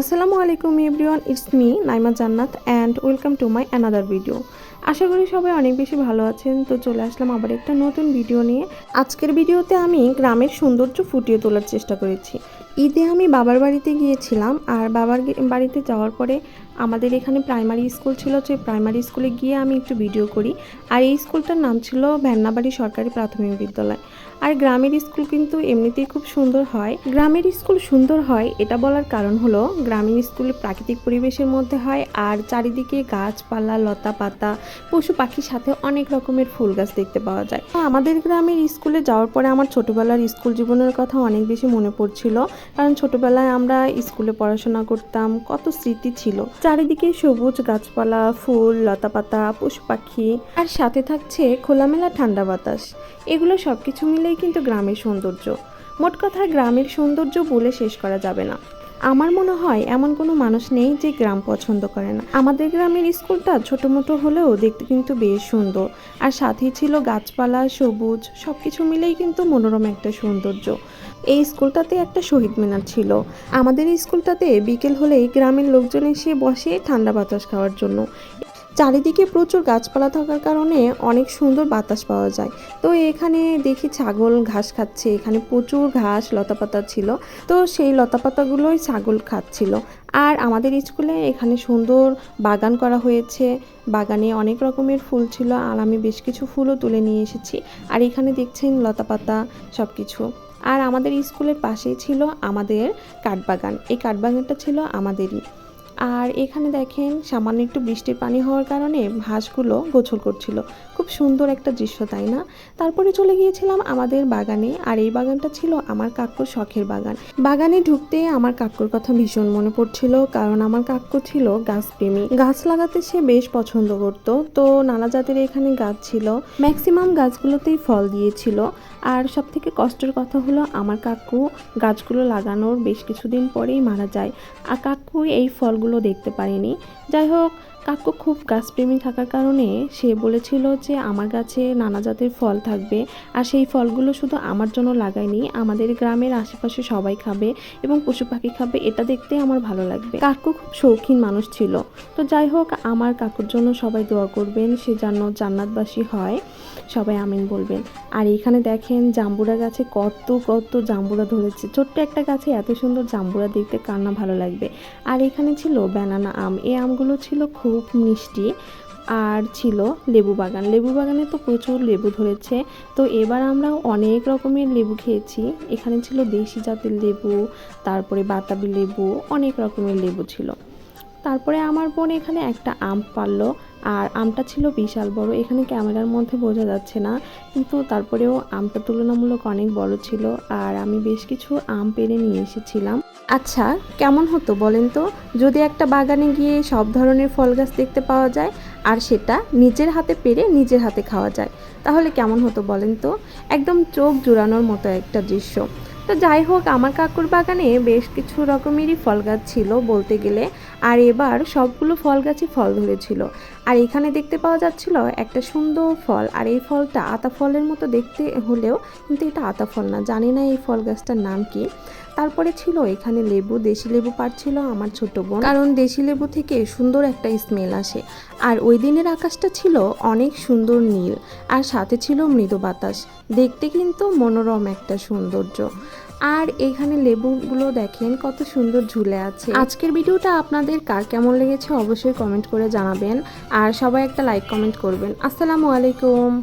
আসসালামু আলাইকুম everyone, it's me Naima Jannat and welcome to my another video. আশা করি সবাই অনেক বেশি ভালো আছেন। তো চলে আসলাম আবার একটা নতুন ভিডিও নিয়ে। আজকের ভিডিওতে আমি গ্রামের সৌন্দর্য ফুটিয়ে তোলার চেষ্টা করেছি। ঈদে আমি বাবার বাড়িতে গিয়েছিলাম, আর বাবার বাড়িতে যাওয়ার পরে আমাদের এখানে প্রাইমারি স্কুল ছিল, যে প্রাইমারি স্কুলে গিয়ে আমি একটু ভিডিও করি। আর এই স্কুলটার নাম ছিল ভ্যান্নাবাড়ি সরকারি প্রাথমিক বিদ্যালয়। আর গ্রামের স্কুল কিন্তু এমনিতেই খুব সুন্দর হয়। গ্রামের স্কুল সুন্দর হয় এটা বলার কারণ হলো, গ্রামের স্কুল প্রাকৃতিক পরিবেশের মধ্যে হয়, আর চারিদিকে গাছপালা, লতা পাতা, পশু পাখির সাথে অনেক রকমের ফুল গাছ দেখতে পাওয়া যায়। আমাদের গ্রামের স্কুলে যাওয়ার পরে আমার ছোটবেলার স্কুল জীবনের কথা অনেক বেশি মনে পড়ছিল, কারণ ছোটবেলায় আমরা স্কুলে পড়াশোনা করতাম, কত স্মৃতি ছিল। চারিদিকে সবুজ গাছপালা, ফুল, লতা পাতা, পশু পাখি, আর সাথে থাকছে খোলামেলা ঠান্ডা বাতাস। এগুলো সবকিছু মিলেই কিন্তু গ্রামের সৌন্দর্য। মোট কথা, গ্রামের সৌন্দর্য বলে শেষ করা যাবে না। আমার মনে হয় এমন কোনো মানুষ নেই যে গ্রাম পছন্দ করে না। আমাদের গ্রামের স্কুলটা ছোটো মোটো হলেও দেখতে কিন্তু বেশ সুন্দর, আর সাথেই ছিল গাছপালা, সবুজ, সব কিছু মিলেই কিন্তু মনোরম একটা সৌন্দর্য। এই স্কুলটাতে একটা শহীদ মিনার ছিল। আমাদের স্কুলটাতে বিকেল হলেই গ্রামের লোকজন এসে বসে ঠান্ডা বাতাস খাওয়ার জন্য। চারিদিকে প্রচুর গাছপালা থাকার কারণে অনেক সুন্দর বাতাস পাওয়া যায়। তো এখানে দেখি ছাগল ঘাস খাচ্ছে, এখানে প্রচুর ঘাস লতাপাতা ছিল, তো সেই লতাপাতাগুলোই ছাগল খাচ্ছিল। আর আমাদের স্কুলে এখানে সুন্দর বাগান করা হয়েছে, বাগানে অনেক রকমের ফুল ছিল, আর আমি বেশ কিছু ফুলও তুলে নিয়ে এসেছি। আর এখানে দেখছেন লতাপাতা সব কিছু। আর আমাদের স্কুলের পাশেই ছিল আমাদের কাঠবাগান, এই কাঠবাগানটা ছিল আমাদেরই। আর এখানে দেখেন সামান্য একটু বৃষ্টির পানি হওয়ার কারণে হাঁসগুলো গোসল করছিল। খুব সুন্দর একটা দৃশ্য, তাই না? তারপরে চলে গিয়েছিলাম আমাদের বাগানে, আর এই বাগানটা ছিল আমার কাকুর শখের বাগান। বাগানে ঢুকতে আমার কাকুর কথা ভীষণ মনে পড়ছিল, কারণ আমার কাকু ছিল গাছপ্রেমী। গাছ লাগাতে সে বেশ পছন্দ করত। তো নানা জাতের এখানে গাছ ছিল, ম্যাক্সিমাম গাছগুলোতেই ফল দিয়েছিল। আর সব থেকে কষ্টের কথা হলো, আমার কাকু গাছগুলো লাগানোর বেশ কিছুদিন পরেই মারা যায়, আর কাকু এই ফলগুলো দেখতে পারেনি। যাই হোক, কাকু খুব গাছপ্রেমী থাকার কারণে সে বলেছিল যে আমার গাছে নানা জাতের ফল থাকবে, আর সেই ফলগুলো শুধু আমার জন্য লাগায়নি, আমাদের গ্রামের আশেপাশে সবাই খাবে এবং পশু পাখি খাবে, এটা দেখতে আমার ভালো লাগবে। কাকু খুব শৌখিন মানুষ ছিল। তো যাই হোক, আমার কাকুর জন্য সবাই দোয়া করবেন, সে যেন জান্নাতবাসী হয়, সবাই আমিন বলবেন। আর এখানে দেখেন জাম্বুরা গাছে কত কত জাম্বুরা ধরেছে। ছোট্ট একটা গাছে এত সুন্দর জাম্বুরা দেখতে কার না ভালো লাগবে। আর এখানে ছিল ব্যানানা আম, এই আমগুলো ছিল খুব মিষ্টি। আর ছিল লেবু বাগান, লেবু বাগানে তো প্রচুর লেবু ধরেছে। তো এবার আমরা অনেক রকমের লেবু খেয়েছি। এখানে ছিল দেশি জাতের লেবু, তারপরে বাতাবি লেবু, অনেক রকমের লেবু ছিল। তারপরে আমার বোন এখানে একটা আম পারলো, আর আমটা ছিল বিশাল বড়। এখানে ক্যামেরার মধ্যে বোঝা যাচ্ছে না, কিন্তু তারপরেও আমটা তুলনামূলক অনেক বড় ছিল, আর আমি বেশ কিছু আম পেড়ে নিয়ে এসেছিলাম। আচ্ছা, কেমন হতো বলেন তো যদি একটা বাগানে গিয়ে সব ধরনের ফল গাছ দেখতে পাওয়া যায়, আর সেটা নিজের হাতে পেড়ে নিজের হাতে খাওয়া যায়, তাহলে কেমন হতো বলেন তো? একদম চোখ জুড়ানোর মতো একটা দৃশ্য। তো যাই হোক, আমার কাকুর বাগানে বেশ কিছু রকমেরই ফল গাছ ছিল বলতে গেলে, আর এবার সবগুলো ফল গাছই ফল ধরেছিল। আর এখানে দেখতে পাওয়া যাচ্ছিল একটা সুন্দর ফল, আর এই ফলটা আতা ফলের মতো দেখতে হলেও কিন্তু এটা আতা ফল না, জানি না এই ফল গাছটার নাম কি। তারপরে ছিল এখানে লেবু, দেশি লেবু পাড়ছিল আমার ছোট বোন, কারণ দেশি লেবু থেকে সুন্দর একটা স্মেল আসে। আর ওই দিনের আকাশটা ছিল অনেক সুন্দর নীল, আর সাথে ছিল মৃদু বাতাস, দেখতে কিন্তু মনোরম একটা সৌন্দর্য। আর এখানে লেবুগুলো দেখেন কত সুন্দর ঝুলে আছে। আজকের ভিডিওটা আপনাদের কার কেমন লেগেছে অবশ্যই কমেন্ট করে জানাবেন, আর সবাই একটা লাইক কমেন্ট করবেন। আসসালামু আলাইকুম।